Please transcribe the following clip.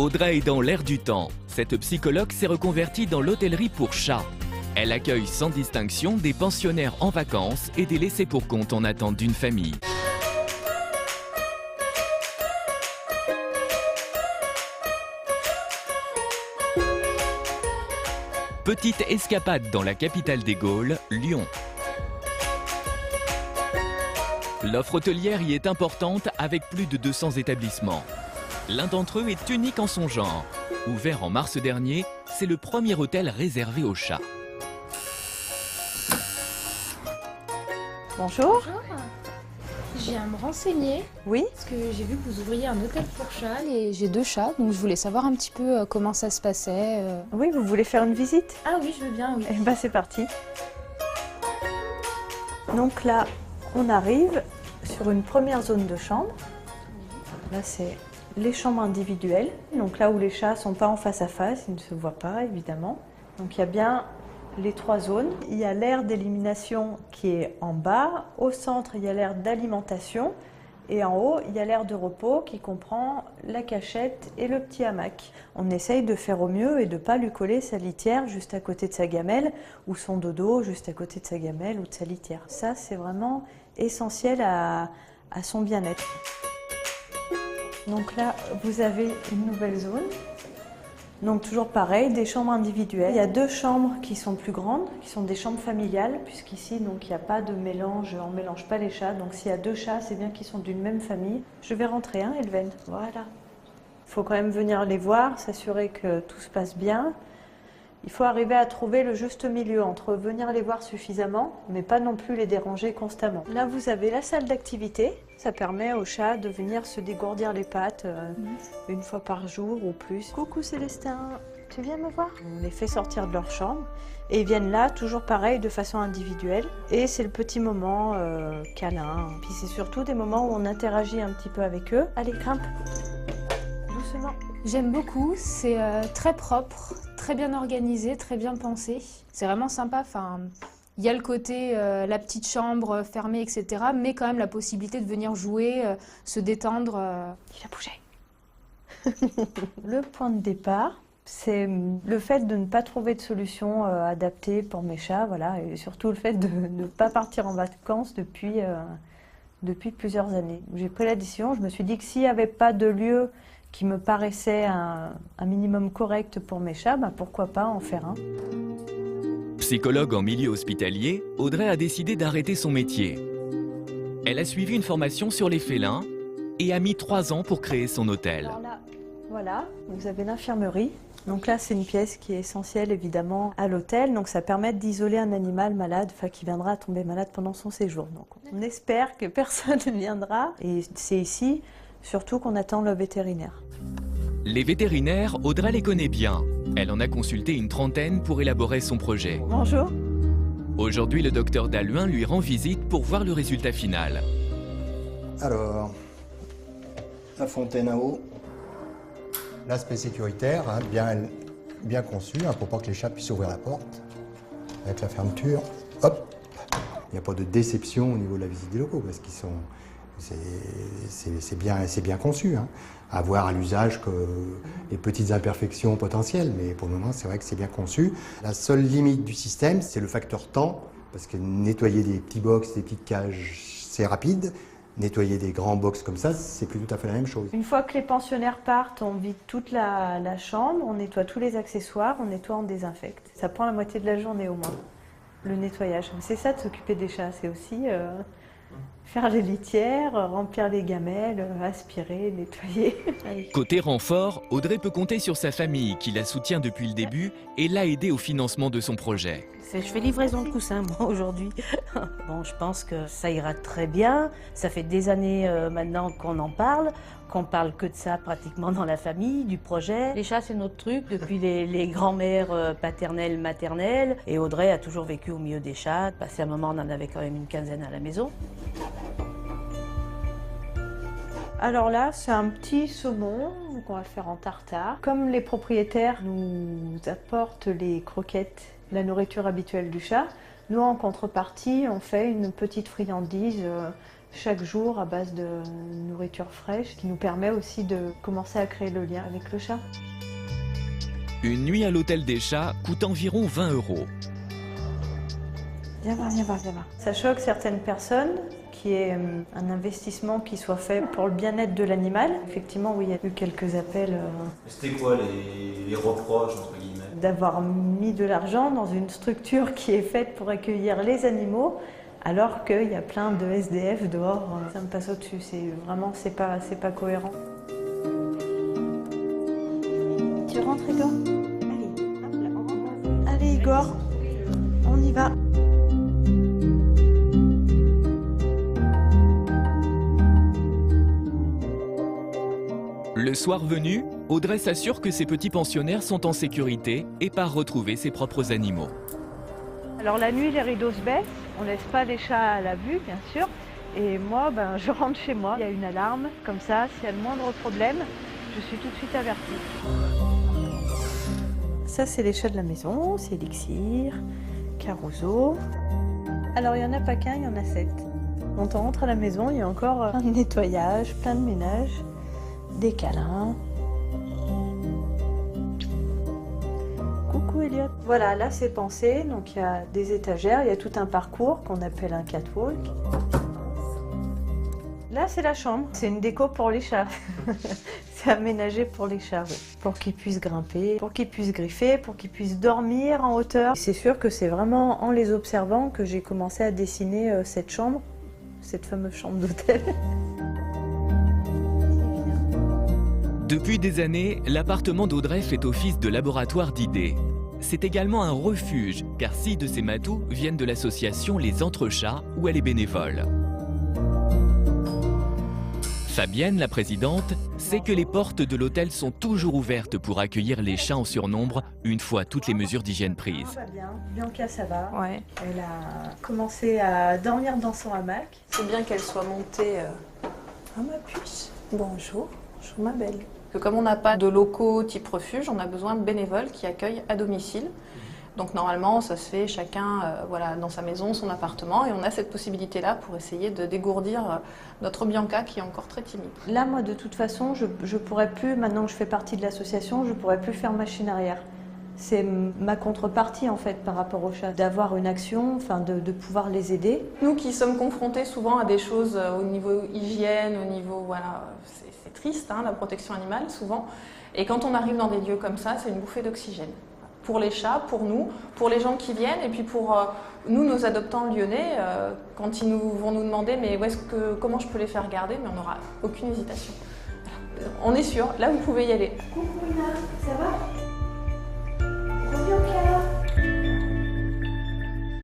Audrey est dans l'air du temps. Cette psychologue s'est reconvertie dans l'hôtellerie pour chats. Elle accueille sans distinction des pensionnaires en vacances et des laissés pour compte en attente d'une famille. Petite escapade dans la capitale des Gaules, Lyon. L'offre hôtelière y est importante avec plus de 200 établissements. L'un d'entre eux est unique en son genre. Ouvert en mars dernier, c'est le premier hôtel réservé aux chats. Bonjour. Bonjour. Je viens me renseigner Oui. parce que j'ai vu que vous ouvriez un hôtel pour chats et j'ai 2 chats, donc je voulais savoir un petit peu comment ça se passait. Oui, vous voulez faire une visite? Ah oui, je veux bien, oui. Eh ben c'est parti. Donc là, on arrive sur une première zone de chambre. Là, c'est les chambres individuelles. Donc là où les chats ne sont pas en face à face, ils ne se voient pas évidemment. Donc il y a bien les 3 zones. Il y a l'aire d'élimination qui est en bas. Au centre, il y a l'aire d'alimentation. Et en haut, il y a l'aire de repos qui comprend la cachette et le petit hamac. On essaye de faire au mieux et de ne pas lui coller sa litière juste à côté de sa gamelle ou son dodo juste à côté de sa gamelle ou de sa litière. Ça, c'est vraiment essentiel à son bien-être. Donc là, vous avez une nouvelle zone. Donc toujours pareil, des chambres individuelles. Il y a 2 chambres qui sont plus grandes, qui sont des chambres familiales, puisqu'ici donc il n'y a pas de mélange, on ne mélange pas les chats. Donc s'il y a 2 chats, c'est bien qu'ils sont d'une même famille. Je vais rentrer, hein, Elven. Voilà. Il faut quand même venir les voir, s'assurer que tout se passe bien. Il faut arriver à trouver le juste milieu entre venir les voir suffisamment, mais pas non plus les déranger constamment. Là, vous avez la salle d'activité. Ça permet aux chats de venir se dégourdir les pattes une fois par jour ou plus. Coucou Célestin, tu viens me voir? On les fait sortir de leur chambre et ils viennent là, toujours pareil, de façon individuelle. Et c'est le petit moment câlin. Puis c'est surtout des moments où on interagit un petit peu avec eux. Allez, grimpe. Doucement. J'aime beaucoup, c'est très propre, très bien organisé, très bien pensé. C'est vraiment sympa, enfin, il y a le côté la petite chambre fermée, etc. Mais quand même la possibilité de venir jouer, se détendre. Il a bougé. Le point de départ, c'est le fait de ne pas trouver de solution adaptée pour mes chats, voilà, et surtout le fait de ne pas partir en vacances depuis plusieurs années. J'ai pris la décision, je me suis dit que s'il n'y avait pas de lieu qui me paraissait un minimum correct pour mes chats, bah pourquoi pas en faire un. Psychologue en milieu hospitalier, Audrey a décidé d'arrêter son métier. Elle a suivi une formation sur les félins et a mis 3 ans pour créer son hôtel. Alors là, voilà, vous avez l'infirmerie. Donc là, c'est une pièce qui est essentielle évidemment à l'hôtel. Donc ça permet d'isoler un animal malade, enfin qui viendra tomber malade pendant son séjour. Donc on espère que personne ne viendra. Et c'est ici surtout qu'on attend le vétérinaire. Les vétérinaires, Audrey les connaît bien. Elle en a consulté une trentaine pour élaborer son projet. Bonjour. Aujourd'hui, le docteur Dalluin lui rend visite pour voir le résultat final. Alors, la fontaine à eau, l'aspect sécuritaire, hein, bien conçu, hein, pour pas que les chats puissent ouvrir la porte. Avec la fermeture, hop, il n'y a pas de déception au niveau de la visite des locaux, parce qu'ils sont... C'est bien conçu, hein. À voir à l'usage que les petites imperfections potentielles, mais pour le moment, c'est vrai que c'est bien conçu. La seule limite du système, c'est le facteur temps, parce que nettoyer des petits box, des petites cages, c'est rapide. Nettoyer des grands box comme ça, c'est plus tout à fait la même chose. Une fois que les pensionnaires partent, on vide toute la chambre, on nettoie tous les accessoires, on nettoie, on désinfecte. Ça prend la moitié de la journée au moins, le nettoyage. C'est ça de s'occuper des chats, c'est aussi... faire les litières, remplir les gamelles, aspirer, nettoyer. Côté renfort, Audrey peut compter sur sa famille qui la soutient depuis le début et l'a aidée au financement de son projet. Je fais livraison de coussins, moi, aujourd'hui. Bon, je pense que ça ira très bien. Ça fait des années maintenant qu'on en parle, qu'on parle que de ça pratiquement dans la famille, du projet. Les chats, c'est notre truc depuis les grands-mères paternelles, maternelles. Et Audrey a toujours vécu au milieu des chats. Passé un moment, on en avait quand même une quinzaine à la maison. Alors là, c'est un petit saumon qu'on va faire en tartare. Comme les propriétaires nous apportent les croquettes, la nourriture habituelle du chat, nous en contrepartie, on fait une petite friandise chaque jour à base de nourriture fraîche, qui nous permet aussi de commencer à créer le lien avec le chat. Une nuit à l'hôtel des chats coûte environ 20 €. Viens voir, viens voir, viens voir. Ça choque certaines personnes qu'il y ait un investissement qui soit fait pour le bien-être de l'animal. Effectivement, oui, il y a eu quelques appels C'était quoi les reproches, entre guillemets? d'avoir mis de l'argent dans une structure qui est faite pour accueillir les animaux, alors qu'il y a plein de SDF dehors. Ça me passe au-dessus, c'est pas cohérent. Tu rentres, Igor? Allez, hop là, on rentre. Allez, Igor, on y va. Le soir venu, Audrey s'assure que ses petits pensionnaires sont en sécurité et part retrouver ses propres animaux. Alors la nuit, les rideaux se baissent, on laisse pas les chats à la vue, bien sûr. Et moi, je rentre chez moi, il y a une alarme, comme ça, s'il y a le moindre problème, je suis tout de suite avertie. Ça, c'est les chats de la maison, c'est Elixir, Caruso. Alors, il n'y en a pas qu'un, il y en a 7. Quand on rentre à la maison, il y a encore plein de nettoyage, plein de ménage, des câlins. Coucou Elliot. Voilà, là c'est pensé, donc il y a des étagères, il y a tout un parcours qu'on appelle un catwalk. Là c'est la chambre, c'est une déco pour les chats. C'est aménagé pour les chats, oui. Pour qu'ils puissent grimper, pour qu'ils puissent griffer, pour qu'ils puissent dormir en hauteur. C'est sûr que c'est vraiment en les observant que j'ai commencé à dessiner cette chambre, cette fameuse chambre d'hôtel. Depuis des années, l'appartement d'Audrey fait office de laboratoire d'idées. C'est également un refuge, car 6 de ses matous viennent de l'association Les Entrechats, où elle est bénévole. Fabienne, la présidente, sait que les portes de l'hôtel sont toujours ouvertes pour accueillir les chats en surnombre, une fois toutes les mesures d'hygiène prises. Ça va bien, Bianca ça va. Ouais. Elle a commencé à dormir dans son hamac. C'est bien qu'elle soit montée à ma puce. Bonjour, bonjour ma belle. Que comme on n'a pas de locaux type refuge, on a besoin de bénévoles qui accueillent à domicile. Donc normalement, ça se fait chacun voilà, dans sa maison, son appartement, et on a cette possibilité-là pour essayer de dégourdir notre Bianca qui est encore très timide. Là, moi, de toute façon, je pourrais plus, maintenant que je fais partie de l'association, je pourrais plus faire machine arrière. C'est ma contrepartie, en fait, par rapport aux chats, d'avoir une action, enfin, de pouvoir les aider. Nous qui sommes confrontés souvent à des choses au niveau hygiène, au niveau, voilà, c'est triste, hein, la protection animale, souvent. Et quand on arrive dans des lieux comme ça, c'est une bouffée d'oxygène. Pour les chats, pour nous, pour les gens qui viennent, et puis pour nous, nos adoptants lyonnais, quand ils vont nous demander mais comment je peux les faire garder, mais on n'aura aucune hésitation. On est sûr, là vous pouvez y aller. Coucou Ina, ça va ?